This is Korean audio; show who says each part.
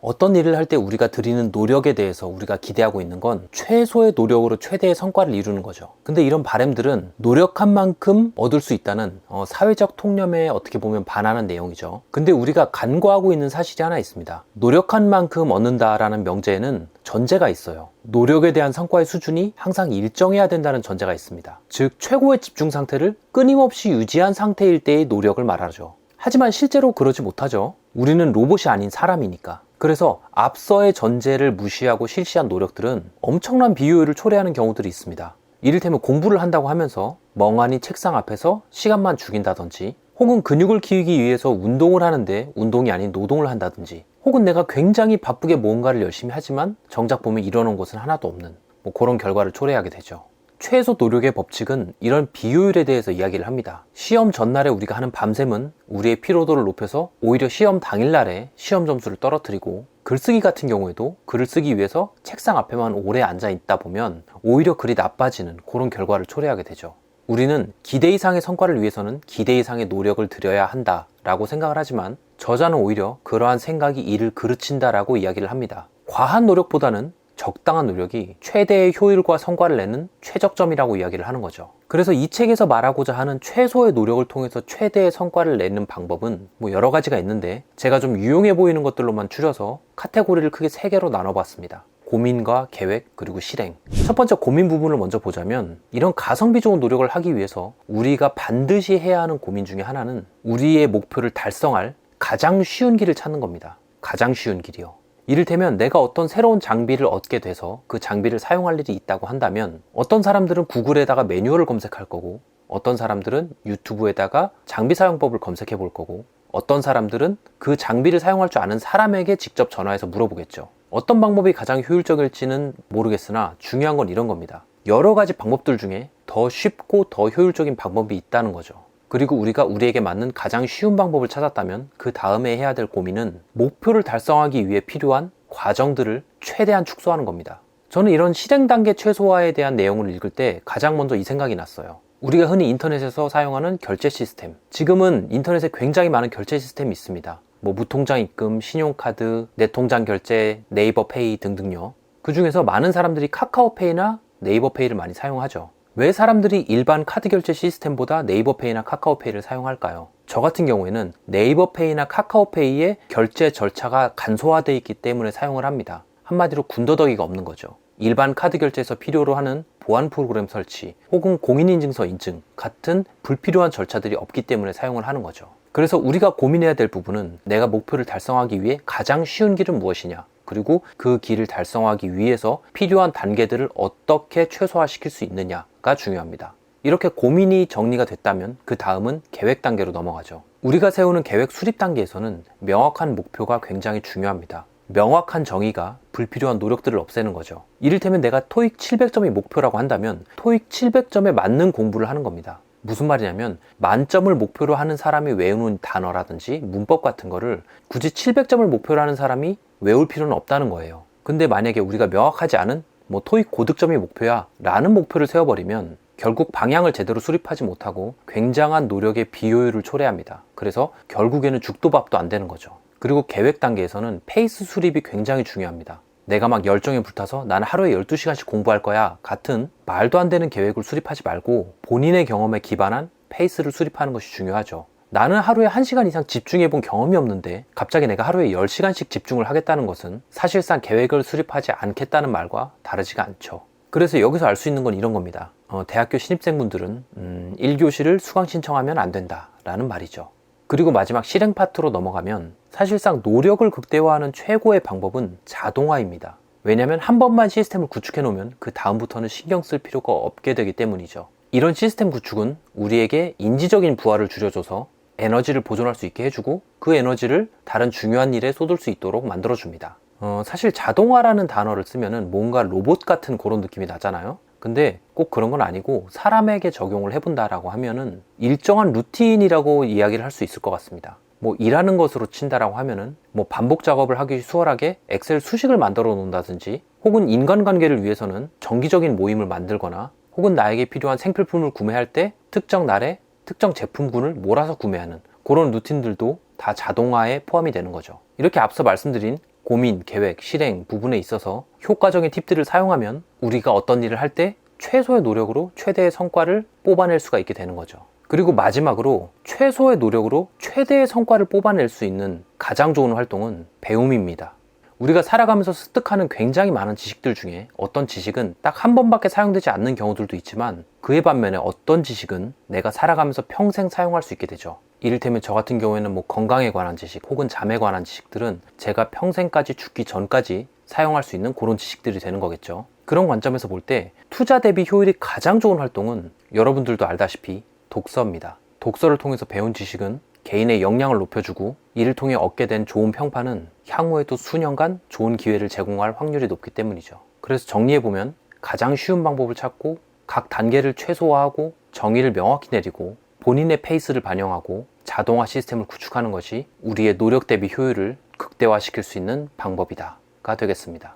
Speaker 1: 어떤 일을 할 때 우리가 들이는 노력에 대해서 우리가 기대하고 있는 건 최소의 노력으로 최대의 성과를 이루는 거죠. 근데 이런 바램들은 노력한 만큼 얻을 수 있다는 사회적 통념에 어떻게 보면 반하는 내용이죠. 근데 우리가 간과하고 있는 사실이 하나 있습니다. 노력한 만큼 얻는다라는 명제에는 전제가 있어요. 노력에 대한 성과의 수준이 항상 일정해야 된다는 전제가 있습니다. 즉 최고의 집중 상태를 끊임없이 유지한 상태일 때의 노력을 말하죠. 하지만 실제로 그러지 못하죠. 우리는 로봇이 아닌 사람이니까. 그래서 앞서의 전제를 무시하고 실시한 노력들은 엄청난 비효율을 초래하는 경우들이 있습니다. 이를테면 공부를 한다고 하면서 멍하니 책상 앞에서 시간만 죽인다든지, 혹은 근육을 키우기 위해서 운동을 하는데 운동이 아닌 노동을 한다든지, 혹은 내가 굉장히 바쁘게 뭔가를 열심히 하지만 정작 보면 이뤄놓은 것은 하나도 없는 그런 결과를 초래하게 되죠. 최소 노력의 법칙은 이런 비효율에 대해서 이야기를 합니다. 시험 전날에 우리가 하는 밤샘은 우리의 피로도를 높여서 오히려 시험 당일날에 시험 점수를 떨어뜨리고, 글쓰기 같은 경우에도 글을 쓰기 위해서 책상 앞에만 오래 앉아 있다 보면 오히려 글이 나빠지는 그런 결과를 초래하게 되죠. 우리는 기대 이상의 성과를 위해서는 기대 이상의 노력을 들여야 한다 라고 생각을 하지만, 저자는 오히려 그러한 생각이 이를 그르친다라고 이야기를 합니다. 과한 노력보다는 적당한 노력이 최대의 효율과 성과를 내는 최적점이라고 이야기를 하는 거죠. 그래서 이 책에서 말하고자 하는 최소의 노력을 통해서 최대의 성과를 내는 방법은 여러 가지가 있는데, 제가 좀 유용해 보이는 것들로만 추려서 카테고리를 크게 3개로 나눠봤습니다. 고민과 계획, 그리고 실행. 첫 번째 고민 부분을 먼저 보자면, 이런 가성비 좋은 노력을 하기 위해서 우리가 반드시 해야 하는 고민 중에 하나는 우리의 목표를 달성할 가장 쉬운 길을 찾는 겁니다. 가장 쉬운 길이요. 이를테면 내가 어떤 새로운 장비를 얻게 돼서 그 장비를 사용할 일이 있다고 한다면, 어떤 사람들은 구글에다가 매뉴얼을 검색할 거고, 어떤 사람들은 유튜브에다가 장비 사용법을 검색해 볼 거고, 어떤 사람들은 그 장비를 사용할 줄 아는 사람에게 직접 전화해서 물어보겠죠. 어떤 방법이 가장 효율적일지는 모르겠으나 중요한 건 이런 겁니다. 여러 가지 방법들 중에 더 쉽고 더 효율적인 방법이 있다는 거죠. 그리고 우리가 우리에게 맞는 가장 쉬운 방법을 찾았다면 그 다음에 해야 될 고민은 목표를 달성하기 위해 필요한 과정들을 최대한 축소하는 겁니다. 저는 이런 실행 단계 최소화에 대한 내용을 읽을 때 가장 먼저 이 생각이 났어요. 우리가 흔히 인터넷에서 사용하는 결제 시스템. 지금은 인터넷에 굉장히 많은 결제 시스템이 있습니다. 무통장 입금, 신용카드, 내통장 결제, 네이버 페이 등등요. 그 중에서 많은 사람들이 카카오페이나 네이버 페이를 많이 사용하죠. 왜 사람들이 일반 카드 결제 시스템보다 네이버 페이나 카카오페이를 사용할까요? 저 같은 경우에는 네이버 페이나 카카오페이의 결제 절차가 간소화되어 있기 때문에 사용을 합니다. 한마디로 군더더기가 없는 거죠. 일반 카드 결제에서 필요로 하는 보안 프로그램 설치, 혹은 공인인증서 인증 같은 불필요한 절차들이 없기 때문에 사용을 하는 거죠. 그래서 우리가 고민해야 될 부분은 내가 목표를 달성하기 위해 가장 쉬운 길은 무엇이냐, 그리고 그 길을 달성하기 위해서 필요한 단계들을 어떻게 최소화시킬 수 있느냐가 중요합니다. 이렇게 고민이 정리가 됐다면 그 다음은 계획 단계로 넘어가죠. 우리가 세우는 계획 수립 단계에서는 명확한 목표가 굉장히 중요합니다. 명확한 정의가 불필요한 노력들을 없애는 거죠. 이를테면 내가 토익 700점이 목표라고 한다면 토익 700점에 맞는 공부를 하는 겁니다. 무슨 말이냐면 만점을 목표로 하는 사람이 외우는 단어라든지 문법 같은 거를 굳이 700점을 목표로 하는 사람이 외울 필요는 없다는 거예요. 근데 만약에 우리가 명확하지 않은 토익 고득점이 목표야 라는 목표를 세워버리면 결국 방향을 제대로 수립하지 못하고 굉장한 노력의 비효율을 초래합니다. 그래서 결국에는 죽도 밥도 안 되는 거죠. 그리고 계획 단계에서는 페이스 수립이 굉장히 중요합니다. 내가 막 열정에 불타서 나는 하루에 12시간씩 공부할 거야 같은 말도 안 되는 계획을 수립하지 말고 본인의 경험에 기반한 페이스를 수립하는 것이 중요하죠. 나는 하루에 1시간 이상 집중해 본 경험이 없는데 갑자기 내가 하루에 10시간씩 집중을 하겠다는 것은 사실상 계획을 수립하지 않겠다는 말과 다르지가 않죠. 그래서 여기서 알 수 있는 건 이런 겁니다. 대학교 신입생분들은 1교시를 수강 신청하면 안 된다 라는 말이죠. 그리고 마지막 실행 파트로 넘어가면 사실상 노력을 극대화하는 최고의 방법은 자동화입니다. 왜냐하면 한 번만 시스템을 구축해 놓으면 그 다음부터는 신경 쓸 필요가 없게 되기 때문이죠. 이런 시스템 구축은 우리에게 인지적인 부하를 줄여줘서 에너지를 보존할 수 있게 해주고 그 에너지를 다른 중요한 일에 쏟을 수 있도록 만들어줍니다. 사실 자동화라는 단어를 쓰면은 뭔가 로봇 같은 그런 느낌이 나잖아요. 근데 꼭 그런 건 아니고 사람에게 적용을 해본다라고 하면은 일정한 루틴이라고 이야기를 할 수 있을 것 같습니다. 일하는 것으로 친다라고 하면은 반복 작업을 하기 수월하게 엑셀 수식을 만들어 놓는다든지, 혹은 인간관계를 위해서는 정기적인 모임을 만들거나, 혹은 나에게 필요한 생필품을 구매할 때 특정 날에 특정 제품군을 몰아서 구매하는 그런 루틴들도 다 자동화에 포함이 되는 거죠. 이렇게 앞서 말씀드린 고민, 계획, 실행 부분에 있어서 효과적인 팁들을 사용하면 우리가 어떤 일을 할 때 최소의 노력으로 최대의 성과를 뽑아낼 수가 있게 되는 거죠. 그리고 마지막으로 최소의 노력으로 최대의 성과를 뽑아낼 수 있는 가장 좋은 활동은 배움입니다. 우리가 살아가면서 습득하는 굉장히 많은 지식들 중에 어떤 지식은 딱 한 번밖에 사용되지 않는 경우들도 있지만, 그에 반면에 어떤 지식은 내가 살아가면서 평생 사용할 수 있게 되죠. 이를테면 저 같은 경우에는 건강에 관한 지식 혹은 잠에 관한 지식들은 제가 평생까지 죽기 전까지 사용할 수 있는 그런 지식들이 되는 거겠죠. 그런 관점에서 볼 때 투자 대비 효율이 가장 좋은 활동은 여러분들도 알다시피 독서입니다. 독서를 통해서 배운 지식은 개인의 역량을 높여주고, 이를 통해 얻게 된 좋은 평판은 향후에도 수년간 좋은 기회를 제공할 확률이 높기 때문이죠. 그래서 정리해보면 가장 쉬운 방법을 찾고 각 단계를 최소화하고 정의를 명확히 내리고 본인의 페이스를 반영하고 자동화 시스템을 구축하는 것이 우리의 노력 대비 효율을 극대화시킬 수 있는 방법이다가 되겠습니다.